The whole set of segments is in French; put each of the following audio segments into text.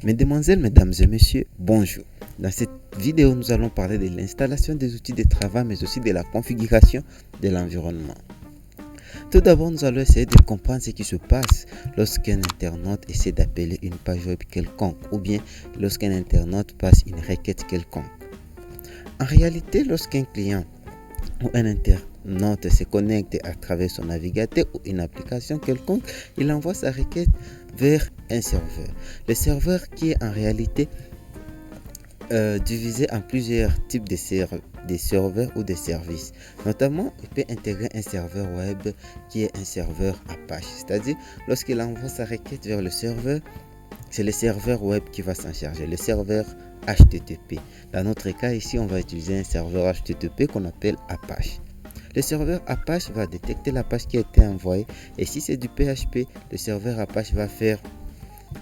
Mesdemoiselles, mesdames et messieurs, bonjour. Dans cette vidéo, nous allons parler de l'installation des outils de travail, mais aussi de la configuration de l'environnement. Tout d'abord, nous allons essayer de comprendre ce qui se passe lorsqu'un internaute essaie d'appeler une page web quelconque, ou bien lorsqu'un internaute passe une requête quelconque. En réalité, lorsqu'un client ou un internaute se connecte à travers son navigateur ou une application quelconque, il envoie sa requête vers un serveur. Le serveur qui est en réalité divisé en plusieurs types de serveurs ou de services. Notamment, il peut intégrer un serveur web qui est un serveur Apache. C'est-à-dire, lorsqu'il envoie sa requête vers le serveur, c'est le serveur web qui va s'en charger, le serveur HTTP. Dans notre cas ici, on va utiliser un serveur HTTP qu'on appelle Apache. Le serveur Apache va détecter la page qui a été envoyée, et si c'est du PHP, le serveur Apache va faire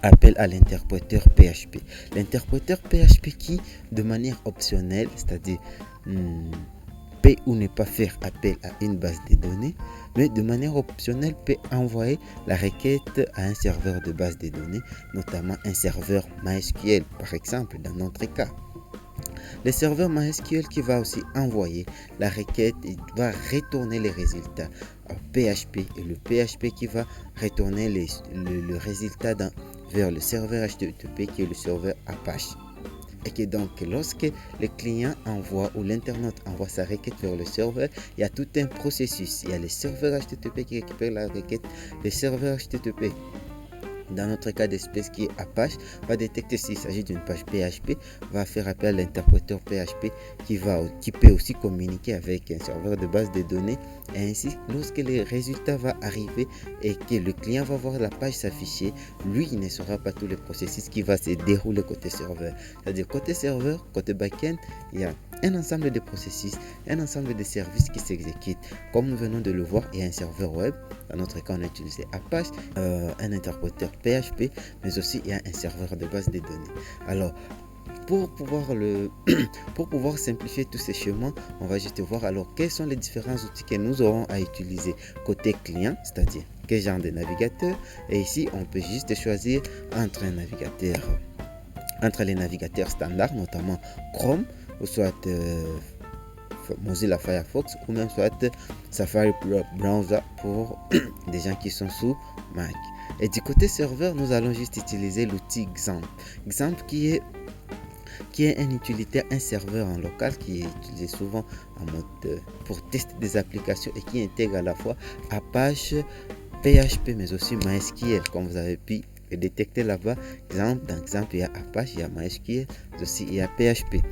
appel à l'interpréteur PHP. L'interpréteur PHP qui, de manière optionnelle, c'est-à-dire peut ou ne pas faire appel à une base de données, mais de manière optionnelle peut envoyer la requête à un serveur de base de données, notamment un serveur MySQL par exemple dans notre cas. Le serveur MySQL qui va aussi envoyer la requête et va retourner les résultats en PHP, et le PHP qui va retourner le résultat vers le serveur HTTP qui est le serveur Apache. Et que donc lorsque le client envoie ou l'internaute envoie sa requête vers le serveur, il y a tout un processus. Il y a le serveur HTTP qui récupère la requête, le serveur HTTP, dans notre cas d'espèce qui est Apache, va détecter s'il s'agit d'une page PHP, va faire appel à l'interpréteur PHP qui peut aussi communiquer avec un serveur de base de données, et ainsi lorsque le résultat va arriver et que le client va voir la page s'afficher, lui il ne saura pas tout le processus qui va se dérouler côté serveur. C'est-à-dire côté serveur, côté backend, il y a un ensemble de processus, un ensemble de services qui s'exécutent. Comme nous venons de le voir, il y a un serveur web, dans notre cas on a utilisé Apache, un interpréteur PHP, mais aussi il y a un serveur de base de données. Alors pour pouvoir simplifier tous ces chemins, on va juste voir alors quels sont les différents outils que nous aurons à utiliser côté client, c'est-à-dire quel genre de navigateur. Et ici on peut juste choisir entre les navigateurs standards, notamment Chrome, ou soit Mozilla Firefox, ou même soit Safari Browser pour des gens qui sont sous Mac. Et du côté serveur, nous allons juste utiliser l'outil XAMPP. XAMPP qui est un utilitaire, un serveur en local qui est utilisé souvent en mode pour tester des applications et qui intègre à la fois Apache, PHP, mais aussi MySQL, comme vous avez pu détecter là-bas. Dans XAMPP, il y a Apache, il y a MySQL, mais aussi il y a PHP.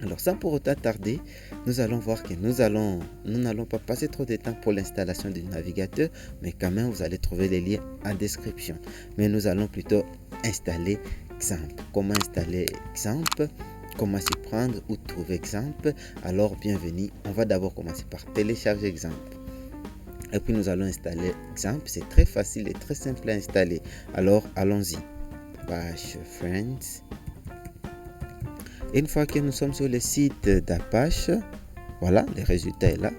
Alors sans pour autant tarder, nous allons voir que nous n'allons pas passer trop de temps pour l'installation du navigateur, mais quand même vous allez trouver les liens en description. Mais nous allons plutôt installer XAMPP. Comment installer XAMPP? Comment s'y prendre? Où trouver XAMPP? Alors bienvenue, on va d'abord commencer par télécharger XAMPP. Et puis nous allons installer XAMPP. C'est très facile et très simple à installer. Alors allons-y. Bash Friends. Une fois que nous sommes sur le site d'Apache, voilà, le résultat est là.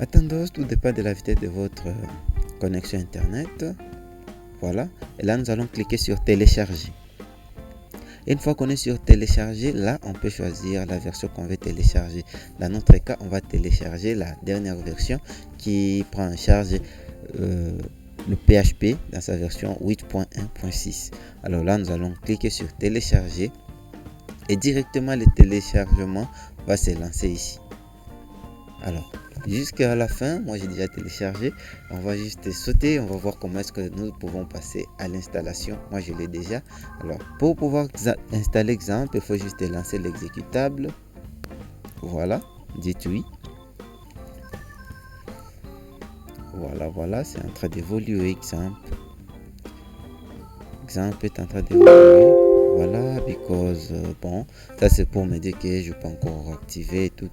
Attendons, tout dépend de la vitesse de votre connexion internet. Voilà, et là nous allons cliquer sur télécharger. Une fois qu'on est sur télécharger, là on peut choisir la version qu'on veut télécharger. Dans notre cas, on va télécharger la dernière version qui prend en charge le PHP dans sa version 8.1.6. Alors là nous allons cliquer sur télécharger et directement le téléchargement va se lancer ici. Alors jusqu'à la fin, moi j'ai déjà téléchargé, on va juste sauter, on va voir comment est-ce que nous pouvons passer à l'installation. Moi je l'ai déjà. Alors pour pouvoir installer XAMPP, il faut juste lancer l'exécutable. Voilà, dites oui. Voilà, c'est en train d'évoluer. XAMPP est en train d'évoluer. Voilà, because bon, ça c'est pour me dire que je peux encore activer tout,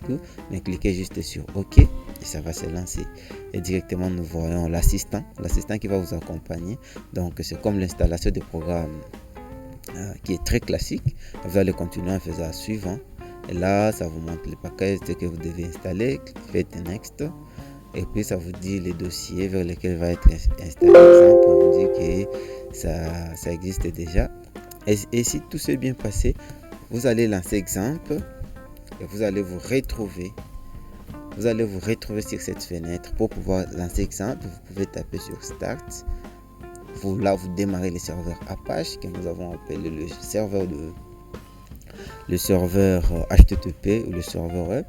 mais cliquez juste sur OK et ça va se lancer. Et directement nous voyons l'assistant qui va vous accompagner. Donc c'est comme l'installation des programmes qui est très classique. Vous allez continuer en faisant suivant. Et là, ça vous montre les packages que vous devez installer. Faites Next. Et puis ça vous dit les dossiers vers lesquels va être installé l'exemple. On vous dit que ça existe déjà. Et si tout s'est bien passé, vous allez lancer exemple et vous allez vous retrouver. Vous allez vous retrouver sur cette fenêtre. Pour pouvoir lancer exemple, vous pouvez taper sur Start. Là, vous démarrez le serveur Apache que nous avons appelé le serveur HTTP ou le serveur web.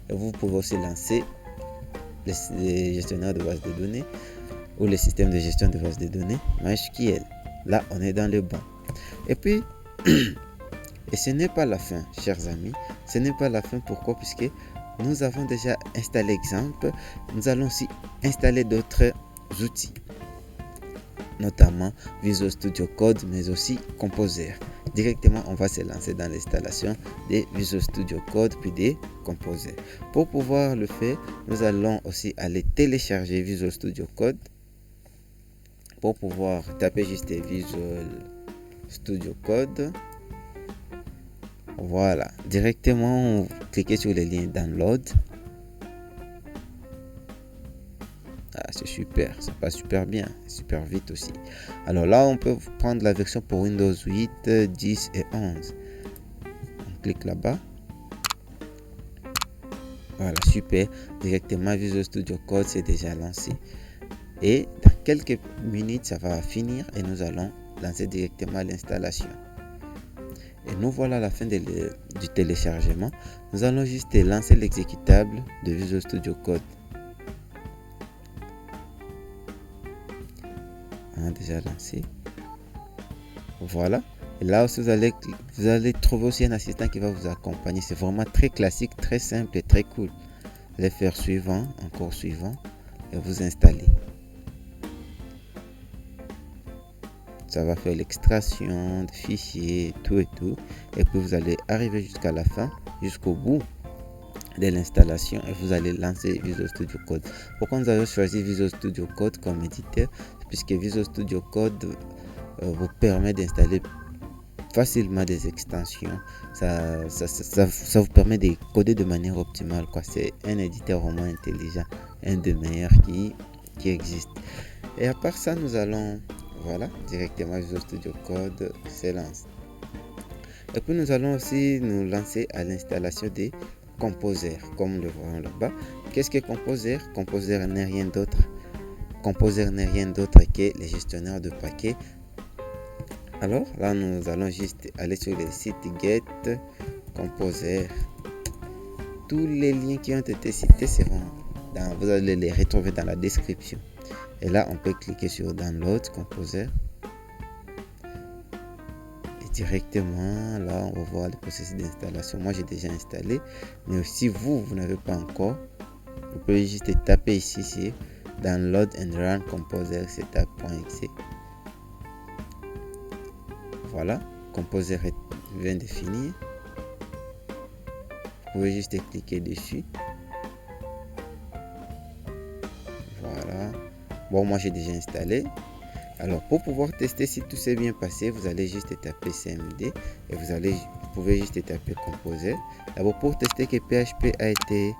Et vous pouvez aussi lancer les gestionnaires de base de données ou le système de gestion de base de données MySQL. Là, on est dans le banc. Et puis, et ce n'est pas la fin, chers amis. Ce n'est pas la fin. Pourquoi? Puisque nous avons déjà installé exemple. Nous allons aussi installer d'autres outils, notamment Visual Studio Code, mais aussi Composer. Directement, on va se lancer dans l'installation des Visual Studio Code puis des Composer. Pour pouvoir le faire, nous allons aussi aller télécharger Visual Studio Code. Pour pouvoir taper juste Visual Studio Code. Voilà, directement, cliquez sur le lien Download. Ah, c'est super, ça passe super bien, super vite aussi. Alors là, on peut prendre la version pour Windows 8, 10 et 11. On clique là-bas. Voilà, super. Directement, Visual Studio Code c'est déjà lancé. Et dans quelques minutes, ça va finir et nous allons lancer directement l'installation. Et nous voilà à la fin du téléchargement. Nous allons juste lancer l'exécutable de Visual Studio Code. On a déjà lancé. Voilà. Et là aussi, vous allez trouver aussi un assistant qui va vous accompagner. C'est vraiment très classique, très simple et très cool. Vous allez faire suivant, encore suivant et vous installer. Ça va faire l'extraction de fichiers, tout et tout. Et puis vous allez arriver jusqu'à la fin, jusqu'au bout de l'installation et vous allez lancer Visual Studio Code. Pourquoi nous avons choisi Visual Studio Code comme éditeur? Puisque Visual Studio Code vous permet d'installer facilement des extensions. Ça vous permet de coder de manière optimale. C'est un éditeur vraiment intelligent, un des meilleurs qui existe. Et à part ça, nous allons directement Visual Studio Code se lance. Et puis nous allons aussi nous lancer à l'installation des Composer, comme le voyons là-bas. Qu'est-ce que Composer? Composer n'est rien d'autre. Composer n'est rien d'autre que les gestionnaires de paquets. Alors là, nous allons juste aller sur le site Get Composer. Tous les liens qui ont été cités seront vous allez les retrouver dans la description. Et là, on peut cliquer sur Download Composer. Et directement, là, on va voir le processus d'installation. Moi, j'ai déjà installé. Mais si vous n'avez pas encore, vous pouvez juste taper ici, c'est Download and Run Composer Setup.exe. Voilà, Composer vient de finir. Vous pouvez juste cliquer dessus. Voilà. Bon, moi j'ai déjà installé. Alors pour pouvoir tester si tout s'est bien passé, vous allez juste taper CMD et vous pouvez juste taper Composer. D'abord pour tester que PHP a été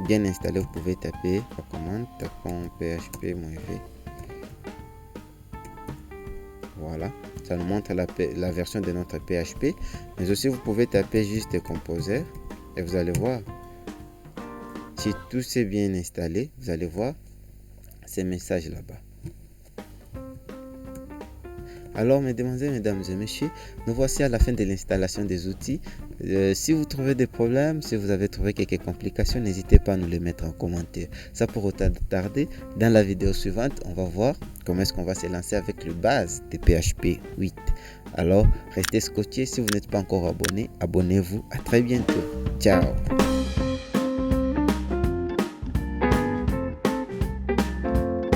bien installé, vous pouvez taper la commande tapons php-v. Voilà, ça nous montre la version de notre PHP. Mais aussi vous pouvez taper juste Composer et vous allez voir. Si tout s'est bien installé, vous allez voir ces messages là-bas. Alors, mesdames et messieurs, nous voici à la fin de l'installation des outils. Si vous trouvez des problèmes, si vous avez trouvé quelques complications, n'hésitez pas à nous les mettre en commentaire. Ça pour autant tarder. Dans la vidéo suivante, on va voir comment est-ce qu'on va se lancer avec le base de PHP 8. Alors, restez scotchés. Si vous n'êtes pas encore abonné, abonnez-vous. À très bientôt. Ciao.